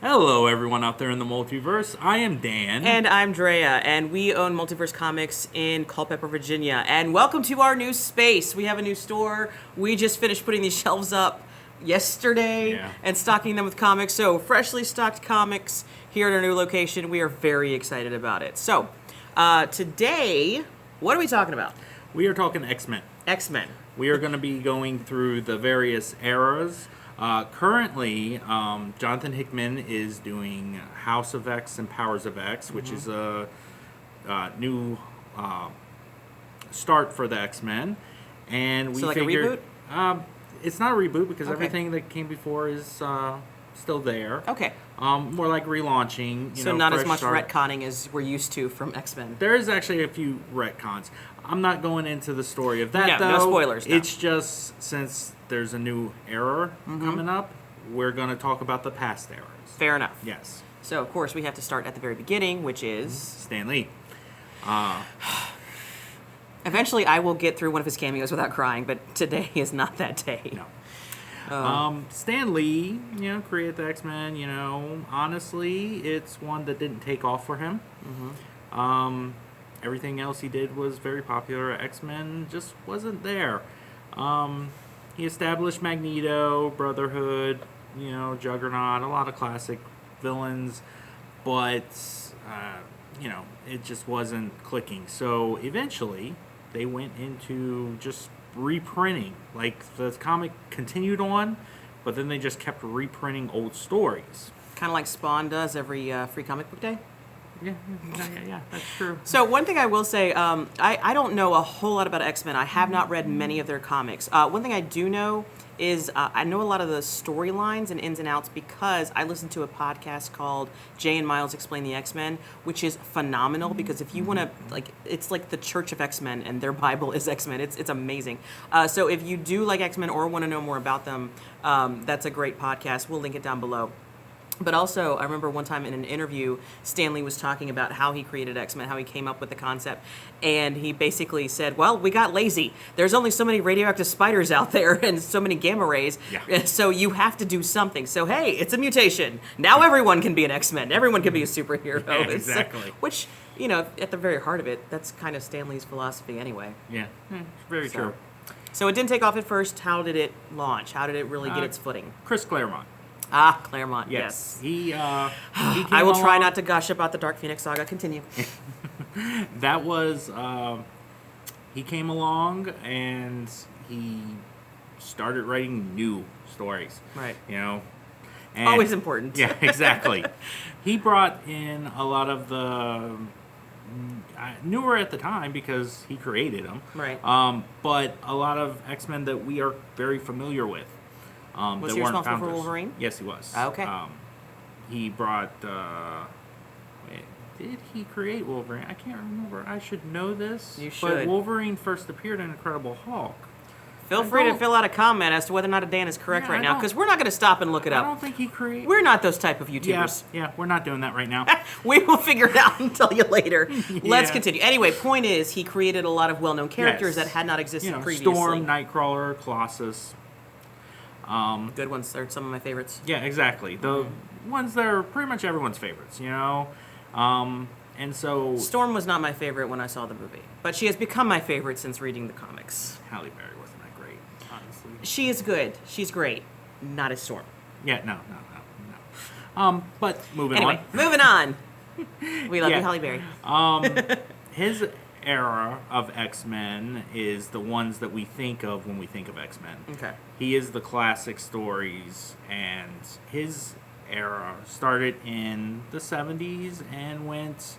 Hello, everyone out there in the multiverse. I am Dan. And I'm Drea, and we own Multiverse Comics in Culpeper, Virginia. And welcome to our new space. We have a new store. We just finished putting these shelves up yesterday and stocking them with comics. So, freshly stocked comics here at our new location. We are very excited about it. So, today, what are we talking about? We are talking X-Men. X-Men. We are going to be going through the various eras. Currently, Jonathan Hickman is doing House of X and Powers of X, which is a new start for the X-Men. And we figured, a reboot? It's not a reboot because everything that came before is still there. Okay. More like relaunching. So not as much retconning as we're used to from X-Men. There is actually a few retcons. I'm not going into the story of that, though. No spoilers. No. It's just since there's a new era coming up, we're going to talk about the past eras. Fair enough. Yes. So, of course, we have to start at the very beginning, which is... Stan Lee. Eventually, I will get through one of his cameos without crying, but today is not that day. No. Stan Lee, created the X-Men, honestly, it's one that didn't take off for him. Everything else he did was very popular. X-Men just wasn't there. He established Magneto, Brotherhood, Juggernaut, a lot of classic villains, but, it just wasn't clicking. So eventually, they went into just reprinting. Like, the comic continued on, but then they just kept reprinting old stories. Kind of like Spawn does every free comic book day? Yeah, that's true. So one thing I will say, I don't know a whole lot about X-Men. I have not read many of their comics. One thing I do know is I know a lot of the storylines and ins and outs because I listened to a podcast called Jay and Miles Explain the X-Men, which is phenomenal because if you want to, it's like the Church of X-Men and their Bible is X-Men. It's amazing. So if you do like X-Men or want to know more about them, that's a great podcast. We'll link it down below. But also, I remember one time in an interview, Stan Lee was talking about how he created X-Men, how he came up with the concept. And he basically said, well, we got lazy. There's only so many radioactive spiders out there and so many gamma rays. Yeah. So you have to do something. So, hey, it's a mutation. Now everyone can be an X-Men. Everyone can be a superhero. Yeah, exactly. Which, at the very heart of it, that's kind of Stan Lee's philosophy anyway. Yeah, very true. So it didn't take off at first. How did it launch? How did it really get its footing? Chris Claremont. Claremont, yes. He I will try not to gush about the Dark Phoenix saga. Continue. That was, he came along and he started writing new stories. Right. And, always important. Yeah, exactly. He brought in a lot of the newer at the time because he created them. Right. But a lot of X-Men that we are very familiar with. Was he responsible for Wolverine? Yes, he was. Okay. He brought... did he create Wolverine? I can't remember. I should know this. You should. But Wolverine first appeared in Incredible Hulk. Feel free to fill out a comment as to whether or not Dan is correct right now, because we're not going to stop and look it up. I don't think he created... We're not those type of YouTubers. Yeah, we're not doing that right now. We will figure it out and tell you later. Let's continue. Anyway, point is, he created a lot of well-known characters that had not existed previously. Storm, Nightcrawler, Colossus... good ones. They're some of my favorites. Yeah, exactly. The ones that are pretty much everyone's favorites, and so... Storm was not my favorite when I saw the movie, but she has become my favorite since reading the comics. Halle Berry wasn't that great, honestly. She is good. She's great. Not as Storm. Yeah, no. But moving on. We love you, Halle Berry. His era of X-Men is the ones that we think of when we think of X-Men. Okay. He is the classic stories, and his era started in the 70s and went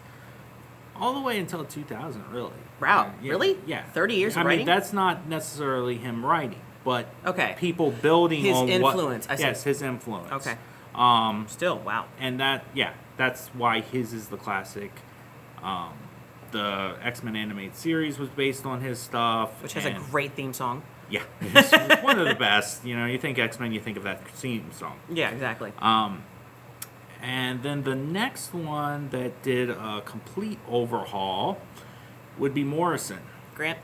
all the way until 2000, really. Wow, really? Yeah. 30 years of writing? I mean, that's not necessarily him writing, but people building his on influence. Yes, his influence. Okay. Still, wow. And that's why his is the classic. The X-Men animated series was based on his stuff. Which has a great theme song. Yeah. It's one of the best. You think X-Men, you think of that theme song. Yeah, exactly. And then the next one that did a complete overhaul would be Morrison. Grant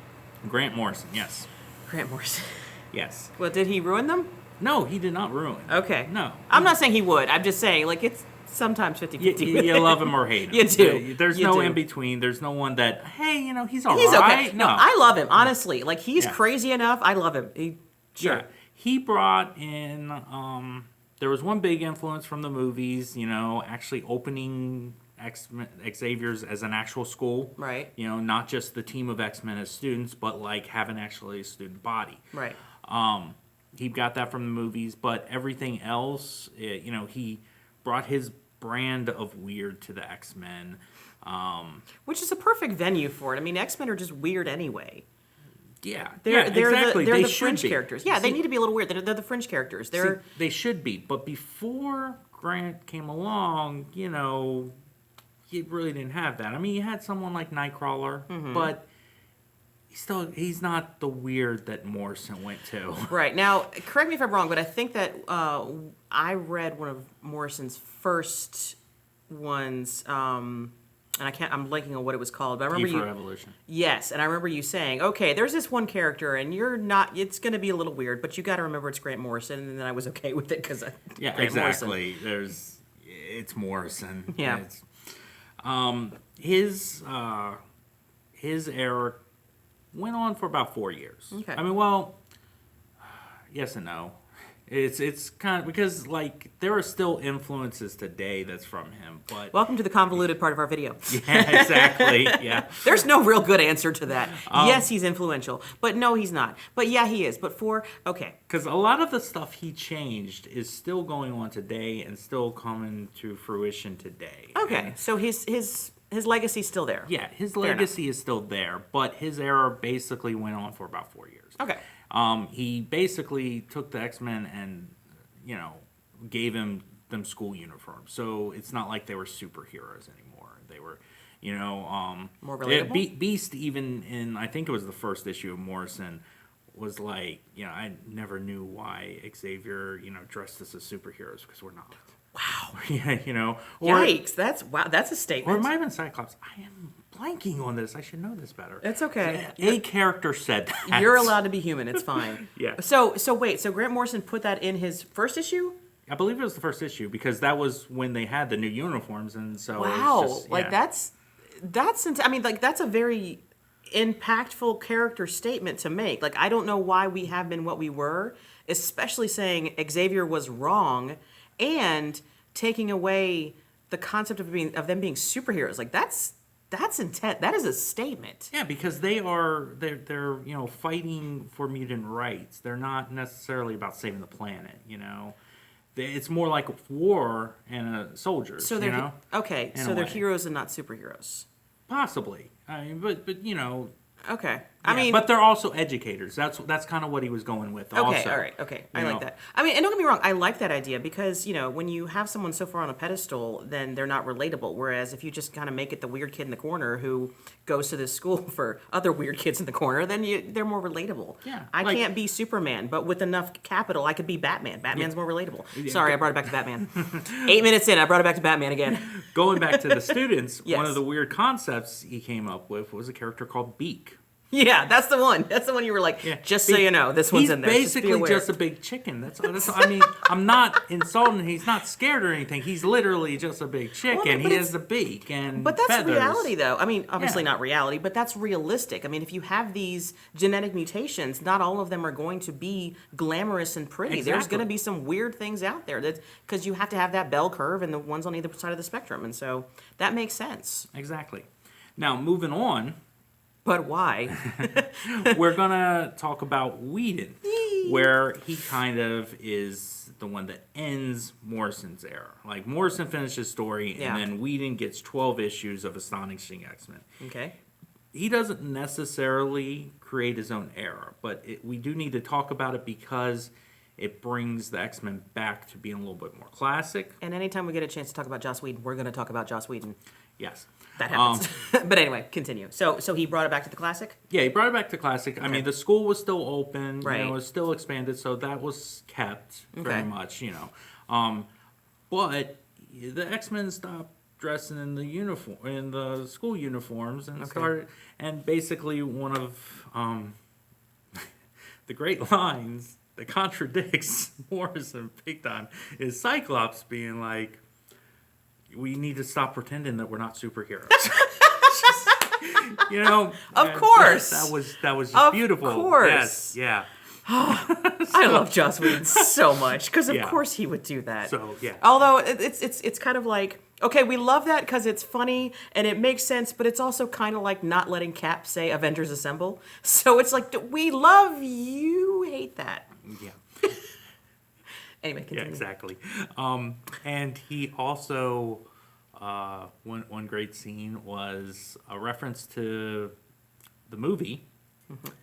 Morrison, yes. Grant Morrison. Yes. Well, did he ruin them? No, he did not ruin. Okay. No. I'm not saying he would. I'm just saying, like, it's sometimes 50-50. You love him or hate him. You do. There's You no do. in between. There's no one that, hey, he's all He's right. okay. No, I love him, honestly. Like, he's Yeah. crazy enough. I love him. Sure. Yeah. He brought in, there was one big influence from the movies, actually opening Xavier's as an actual school. Right. Not just the team of X-Men as students, but like having actually a student body. Right. He got that from the movies, but everything else, he brought his brand of weird to the X-Men. Which is a perfect venue for it. I mean, X-Men are just weird anyway. Yeah, They're exactly. They're They the should fringe be. characters. Yeah, they need to be a little weird. They're the fringe characters. They should be. But before Grant came along, he really didn't have that. I mean, you had someone like Nightcrawler, but he's not the weird that Morrison went to. Right. Now, correct me if I'm wrong, but I think that I read one of Morrison's first ones, and I'm blanking on what it was called, but I remember for Evolution. Yes, and I remember you saying, okay, there's this one character, and it's going to be a little weird, but you got to remember it's Grant Morrison, and then I was okay with it because Yeah, Grant exactly. It's Morrison. Yeah. His era went on for about 4 years. Okay. I mean, well, yes and no. It's kind of because like there are still influences today that's from him, but Welcome to the convoluted part of our video. yeah, exactly. Yeah. There's no real good answer to that. Yes, he's influential, but no, he's not. But yeah, he is. But okay. Because a lot of the stuff he changed is still going on today and still coming to fruition today. Okay, And, so his legacy's still there. yeah, his Fair legacy is still there, but his era basically went on for about 4 years. Okay. He basically took the X-Men and, gave them school uniforms. So it's not like they were superheroes anymore. They were, More relatable? Beast, even in, I think it was the first issue of Morrison, was like, I never knew why Xavier, dressed us as superheroes because we're not. Wow. Yeah, Yikes! That's a statement. Or it might have been Cyclops. I am blanking on this. I should know this better. It's okay. A character said that. You're allowed to be human. It's fine. Yeah. So wait. So Grant Morrison put that in his first issue? I believe it was the first issue because that was when they had the new uniforms, and so Wow. it was just, Like yeah. I mean, like that's a very impactful character statement to make. Like I don't know why we have been what we were, especially saying Xavier was wrong and taking away the concept of them being superheroes. Like that's intense. That is a statement. Yeah, because they're fighting for mutant rights. They're not necessarily about saving the planet. It's more like war and soldiers. So they're okay. in So a they're way. heroes and not superheroes. Possibly. I mean, but Okay. but they're also educators. That's kind of what he was going with. Okay, Also. all right, okay. I You like know. that. I mean, and don't get me wrong, I like that idea because, when you have someone so far on a pedestal, then they're not relatable. Whereas if you just kind of make it the weird kid in the corner who goes to this school for other weird kids in the corner, then they're more relatable. Yeah, I like- can't be Superman, but with enough capital, I could be Batman. Batman's more relatable. Sorry, I brought it back to Batman. 8 minutes in, I brought it back to Batman again. Going back to the students, Yes. one of the weird concepts he came up with was a character called Beak. Yeah, that's the one. That's the one you were like, Yeah. just so you know, this one's in there. He's Just be basically aware. just a big chicken. That's I mean, I'm not insulting. He's not scared or anything. He's literally just a big chicken. but He it's- has a beak and But that's feathers. reality, though. I mean, obviously Yeah. not reality, but that's realistic. I mean, if you have these genetic mutations, not all of them are going to be glamorous and pretty. There's Exactly. going to be some weird things out there because you have to have that bell curve and the ones on either side of the spectrum, and so that makes sense. Exactly. Now, moving on, But why? we're gonna talk about Whedon, where he kind of is the one that ends Morrison's era. Like Morrison finished his story, Yeah. and then Whedon gets 12 issues of Astonishing X-Men. Okay. He doesn't necessarily create his own era, but we do need to talk about it because it brings the X-Men back to being a little bit more classic. And anytime we get a chance to talk about Joss Whedon, we're going to talk about Joss Whedon. Yes. That happens. But anyway, continue. So he brought it back to the classic? Yeah, he brought it back to classic. I mean, the school was still open, Right. it was still expanded, so that was kept very Okay. much, But the X-Men stopped dressing in the school uniforms, and started. And basically, one of the great lines that contradicts Morrison big time is Cyclops being like, we need to stop pretending that we're not superheroes. You know, of course. That was just beautiful. Of course. Yes, yeah. I love Joss Whedon so much because of Yeah. course he would do that. So yeah. Although it's kind of like, okay, we love that because it's funny and it makes sense, but it's also kind of like not letting Cap say Avengers Assemble. So it's like, we love you, hate that. Yeah. Anyway, continue. Yeah, exactly. And he also, one great scene was a reference to the movie. Mm-hmm.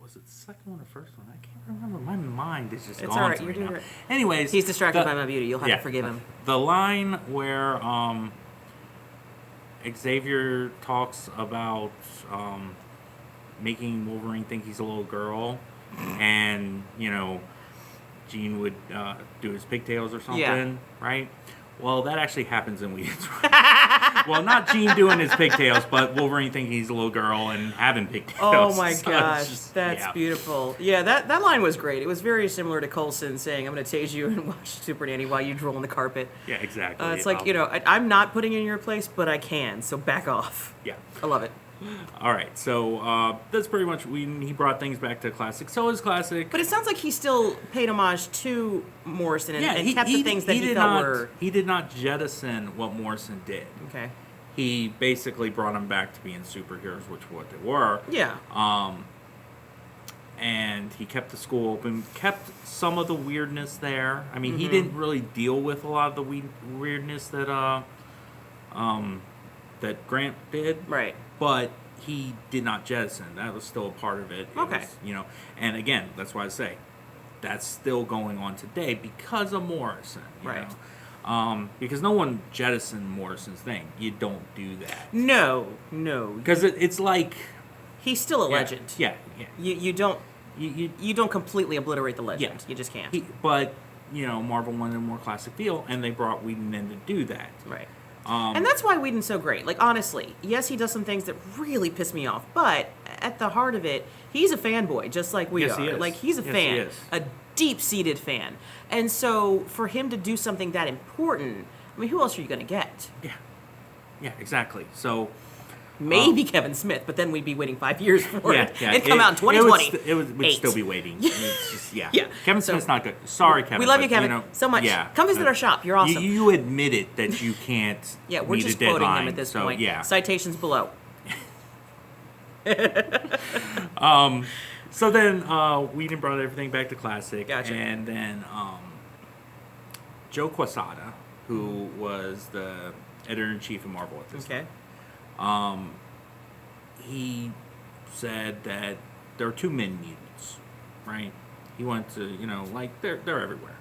Was it the second one or first one? I can't remember. My mind is just It's gone all right. to You're me doing now. great. Anyways, He's distracted by my beauty. You'll have to forgive him. The line where Xavier talks about making Wolverine think he's a little girl, and Jean would do his pigtails or something, right? Well, that actually happens in Whedon's well, not Jean doing his pigtails, but Wolverine thinking he's a little girl and having pigtails. Oh my So gosh, just, that's yeah. beautiful. Yeah, that line was great. It was very similar to Coulson saying, I'm going to tase you and watch Super Nanny while you drool on the carpet. Yeah, exactly. It's like, I'm not putting you in your place, but I can, so back off. Yeah. I love it. All right, so that's pretty much he brought things back to classic. So is classic. But it sounds like he still paid homage to Morrison and kept the things that he did felt not, were... He did not jettison what Morrison did. Okay. He basically brought them back to being superheroes, which what they were. Yeah. And he kept the school open, kept some of the weirdness there. I mean, he didn't really deal with a lot of the weirdness that that Grant did. Right. But he did not jettison. That was still a part of it. Okay. Was, and again, that's why I say that's still going on today because of Morrison. You Right. know? Because no one jettisoned Morrison's thing. You don't do that. No. Because it's like... He's still a legend. Yeah. You don't completely obliterate the legend. Yeah. You just can't. But, Marvel wanted a more classic feel, and they brought Whedon in to do that. Right. And that's why Whedon's so great. Like, honestly, yes, he does some things that really piss me off, but at the heart of it, he's a fanboy, just like we Yes, are. he is. Like, he's a Yes, fan, he is. a deep-seated fan. And so, for him to do something that important, I mean, who else are you going to get? Yeah, exactly. So... Maybe Kevin Smith, but then we'd be waiting 5 years for it. Yeah. It'd come out in 2020. We'd still be waiting. It's just, yeah. Yeah. Kevin Smith's not good. Sorry, Kevin. We love but, you, Kevin, so much. Yeah. Come visit our shop. You're awesome. You admitted that you can't Yeah, we're meet just a deadline, quoting him at this so, point. Yeah. Citations below. So then Whedon brought everything back to classic. Gotcha. And then Joe Quesada, who was the editor-in-chief of Marvel at this time. He said that there are too many mutants, right? He wanted to, they're everywhere,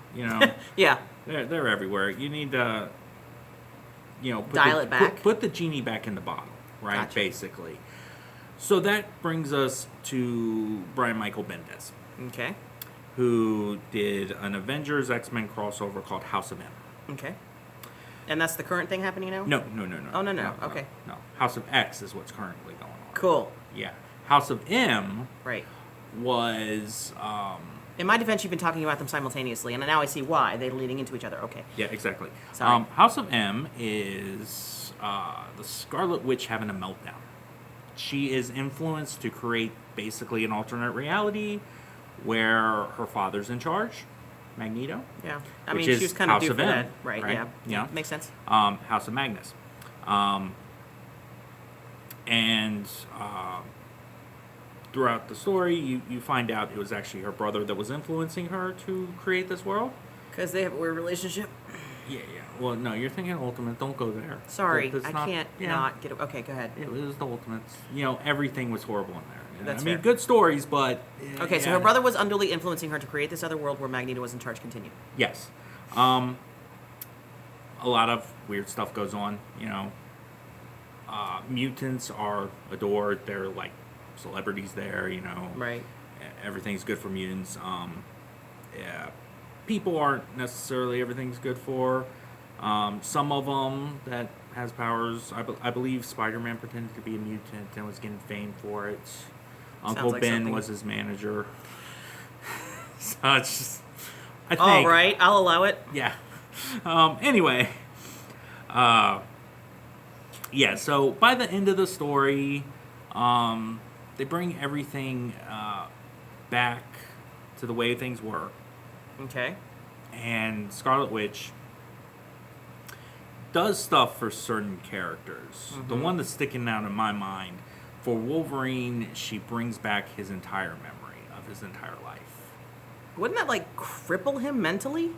Yeah. They're everywhere. You need to, Dial it back. Put the genie back in the bottle, right? Gotcha. Basically. So that brings us to Brian Michael Bendis, Okay. who did an Avengers X-Men crossover called House of M. Okay. And that's the current thing happening now? No. Oh, no. Okay. No. House of X is what's currently going on. Cool. Yeah. House of M Right. was... In my defense, you've been talking about them simultaneously, and now I see why. They're leading into each other. Okay. Yeah, exactly. Sorry. House of M is the Scarlet Witch having a meltdown. She is influenced to create basically an alternate reality where her father's in charge, Magneto. Yeah. I Which mean, is she was kind of House due of for M, that. Right, right? yeah. Yeah. Makes sense. House of Magnus. And throughout the story, you find out it was actually her brother that was influencing her to create this world. Because they have a weird relationship. Yeah. Well, no, you're thinking Ultimate. Don't go there. Sorry, That's I not- can't yeah. not get... Okay, go ahead. It was the Ultimates. Everything was horrible in there. That's I mean, fair. good stories, but... Okay, so her brother was unduly influencing her to create this other world where Magneto was in charge. Continue. Yes. A lot of weird stuff goes on, Mutants are adored. They're like celebrities there, Right. Everything's good for mutants. Yeah. People aren't necessarily everything's good for. Some of them that has powers. I believe Spider-Man pretended to be a mutant and was getting fame for it. Uncle like Ben something. was his manager. So it's just, I think. All right, I'll allow it. Yeah. Anyway. Yeah, so by the end of the story, they bring everything back to the way things were. Okay. And Scarlet Witch does stuff for certain characters. The one that's sticking out in my mind, for Wolverine, she brings back his entire memory of his entire life. Wouldn't that, like, cripple him mentally?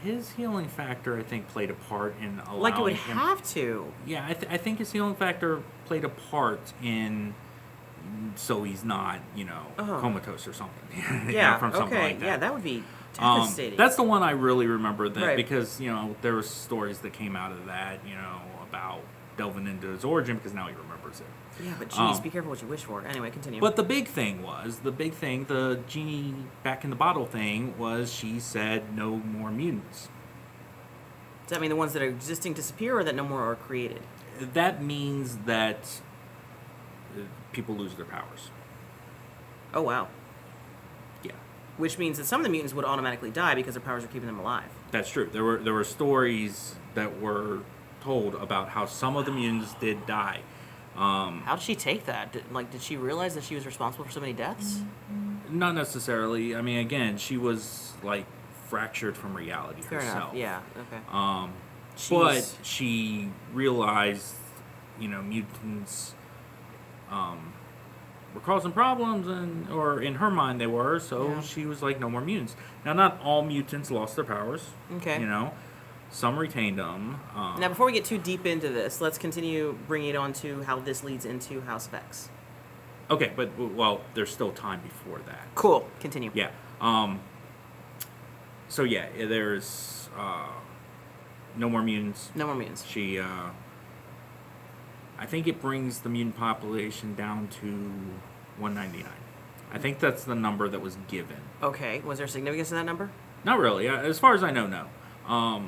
His healing factor, I think, played a part in allowing Like, it would him... have to. Yeah, I think his healing factor played a part in... So he's not, comatose or something. Yeah, from something okay. like that. Yeah, that would be devastating. That's the one I really remember that Right. because, there were stories that came out of that, about delving into his origin because now he remembers it. Yeah, but geez, be careful what you wish for. Anyway, continue. But the big thing, the genie back in the bottle thing was she said no more mutants. Does that mean the ones that are existing disappear or that no more are created? That means that people lose their powers. Oh, wow. Yeah. Which means that some of the mutants would automatically die because their powers are keeping them alive. That's true. There were stories that were told about how some of the mutants did die. How did she take that? Did she realize that she was responsible for so many deaths? Not necessarily. I mean, again, she was like fractured from reality Fair herself. enough. Yeah. Okay. But she realized, mutants were causing problems, or in her mind they were. So she was like, no more mutants. Now, not all mutants lost their powers. Okay. Some retained them. Now, before we get too deep into this, let's continue bringing it on to how this leads into House of X. Okay, but there's still time before that. Cool. Continue. Yeah. So yeah, there's no more mutants. No more mutants. She, I think it brings the mutant population down to 199. I think that's the number that was given. Okay. Was there significance in that number? Not really. As far as I know, no.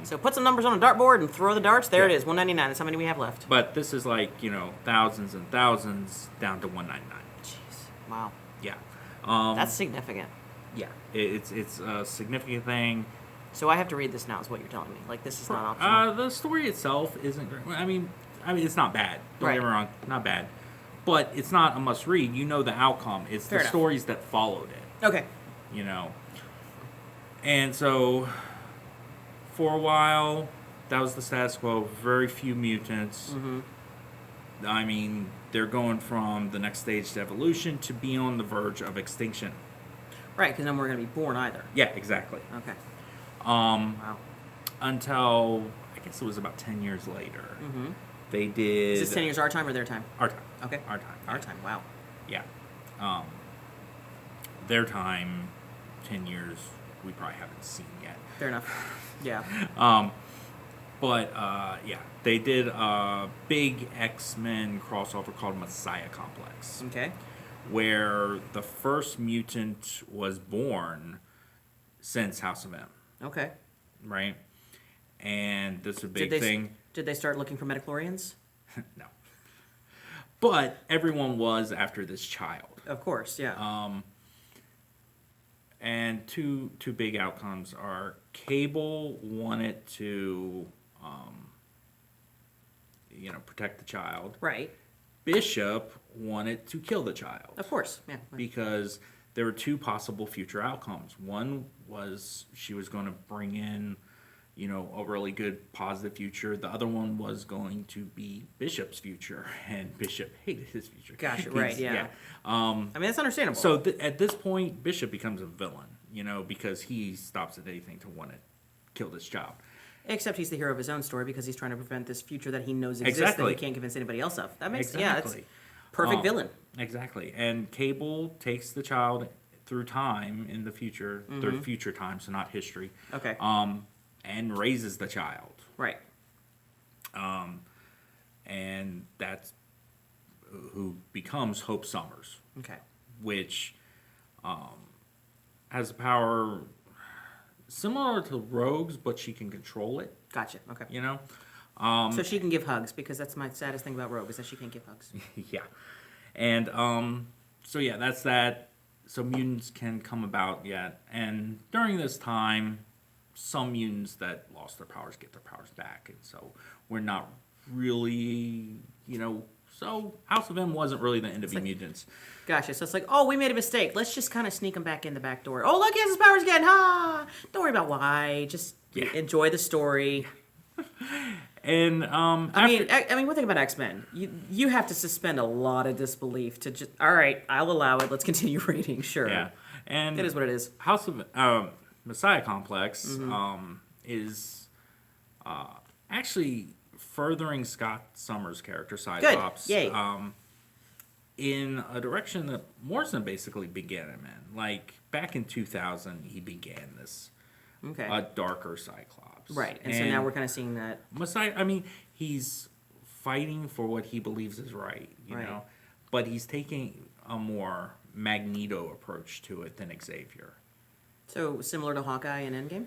So put some numbers on a dartboard and throw the darts. There it is, 199. That's how many we have left. But this is like, thousands and thousands down to 199. Jeez. Wow. Yeah. That's significant. Yeah. It's a significant thing. So I have to read this now is what you're telling me. Like, this is not optional. The story itself isn't great. I mean, it's not bad. Don't get me wrong. Not bad. But it's not a must-read. You know the outcome. It's Fair the enough. stories that followed it. Okay. And so... For a while, that was the status quo. Very few mutants. I mean, they're going from the next stage to evolution to be on the verge of extinction. Right, because no more are going to be born either. Yeah, exactly. Okay. Wow. Until, I guess it was about 10 years later. They did... Is this 10 years our time or their time? Our time. Okay. Our time. Our time, wow. Yeah. Their time, 10 years, we probably haven't seen yet. Fair enough. Yeah. Yeah, they did a big X-Men crossover called Messiah Complex. Okay. Where the first mutant was born since House of M. Okay. Right? And this is a big thing. Did they start looking for midichlorians? No. But everyone was after this child. Of course, yeah. And two big outcomes are Cable wanted to, protect the child. Right. Bishop wanted to kill the child. Of course, yeah. Because there were two possible future outcomes. One was she was going to bring in, a really good positive future. The other one was going to be Bishop's future, and Bishop hated his future. Gotcha, right, yeah. I mean, that's understandable. So at this point, Bishop becomes a villain, because he stops at anything to want to kill this child. Except he's the hero of his own story because he's trying to prevent this future that he knows exists that he can't convince anybody else of. That makes that's perfect villain. Exactly. And Cable takes the child through time in the future, through future time, so not history. Okay. And raises the child. Right. And that's who becomes Hope Summers. Okay. Which has a power similar to Rogue's, but she can control it. Gotcha. Okay. So she can give hugs, because that's my saddest thing about Rogue, is that she can't give hugs. Yeah. And so yeah, that's that. so mutants can come about yet, and during this time, some mutants that lost their powers get their powers back, and so we're not really, so House of M wasn't really the end of mutants. Gotcha. So it's like, oh, we made a mistake. Let's just kind of sneak him back in the back door. Oh, look, he has his powers again. Ha! Don't worry about why. Just enjoy the story. And I mean, one thing about X-Men, you have to suspend a lot of disbelief to just, all right, I'll allow it. Let's continue reading. Sure. Yeah, and it is what it is. House of Messiah Complex is actually furthering Scott Summers' character Cyclops. Good. Yay. In a direction that Morrison basically began him in. Like back in 2000, he began this a darker Cyclops. Right, and so now we're kind of seeing that. Messiah, I mean, he's fighting for what he believes is right, you know, but he's taking a more Magneto approach to it than Xavier. So similar to Hawkeye in Endgame?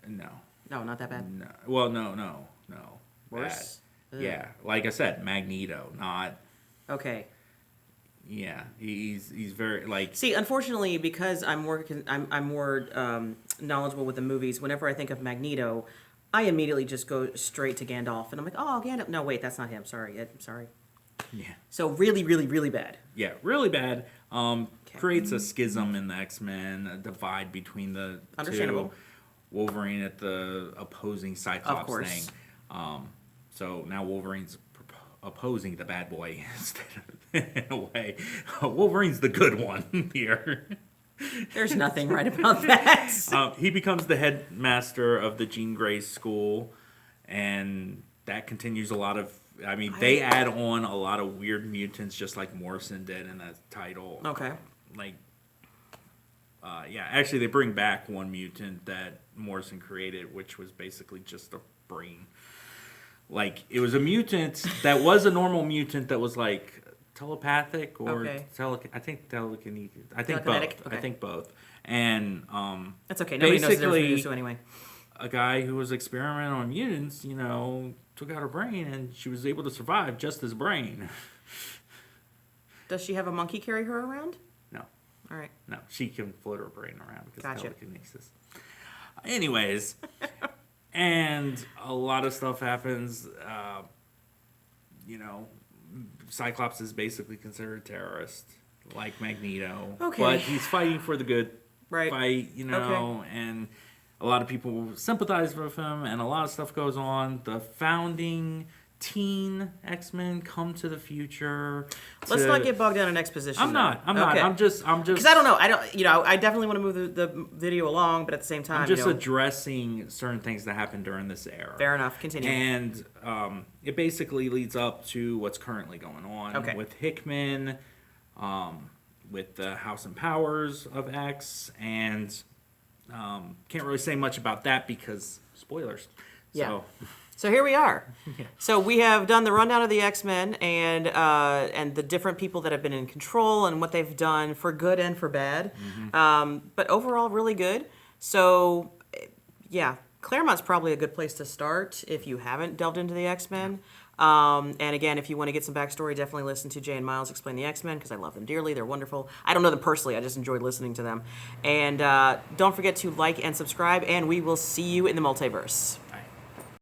No. No, not that bad. No. Well, no. Worse? Yeah, like I said, Magneto, not. Okay. Yeah, he's very like. See, unfortunately, because I'm more knowledgeable with the movies. Whenever I think of Magneto, I immediately just go straight to Gandalf, and I'm like, oh, Gandalf. No, wait, that's not him. Sorry, I'm sorry. Yeah. So really, really, really bad. Yeah, really bad. Creates a schism in the X-Men, a divide between the Understandable. two. Wolverine at the opposing Cyclops thing. So now Wolverine's opposing the bad boy instead of, in a way. Wolverine's the good one here. There's nothing right about that. He becomes the headmaster of the Jean Grey School, and that continues a lot of. I mean, they add on a lot of weird mutants, just like Morrison did in that title. Okay. Actually, they bring back one mutant that Morrison created, which was basically just a brain. Like, it was a mutant that was a normal mutant that was like telepathic or telekinetic. I think both. Okay. I think both. And that's okay. Nobody knows the difference between the two anyway. A guy who was experimenting on mutants, took out her brain, and she was able to survive just as brain. Does she have a monkey carry her around? No. All right. No, she can float her brain around because Gotcha. telekinesis. Anyways, and a lot of stuff happens. Cyclops is basically considered a terrorist, like Magneto. Okay. But he's fighting for the good fight, Okay. and a lot of people sympathize with him, and a lot of stuff goes on. The founding teen X-Men come to the future. Let's not get bogged down in exposition. I'm not. I'm just. Because I don't know. I definitely want to move the video along, but at the same time, I'm just addressing certain things that happened during this era. Fair enough. Continue. And it basically leads up to what's currently going on with Hickman, with the House and Powers of X, and can't really say much about that because spoilers. Yeah. So here we are. Yeah. So we have done the rundown of the X-Men and the different people that have been in control and what they've done for good and for bad. Mm-hmm. But overall, really good. So, yeah, Claremont's probably a good place to start if you haven't delved into the X-Men. And again, if you want to get some backstory, definitely listen to Jay and Miles explain the X-Men because I love them dearly. They're wonderful. I don't know them personally. I just enjoyed listening to them. And don't forget to like and subscribe, and we will see you in the multiverse.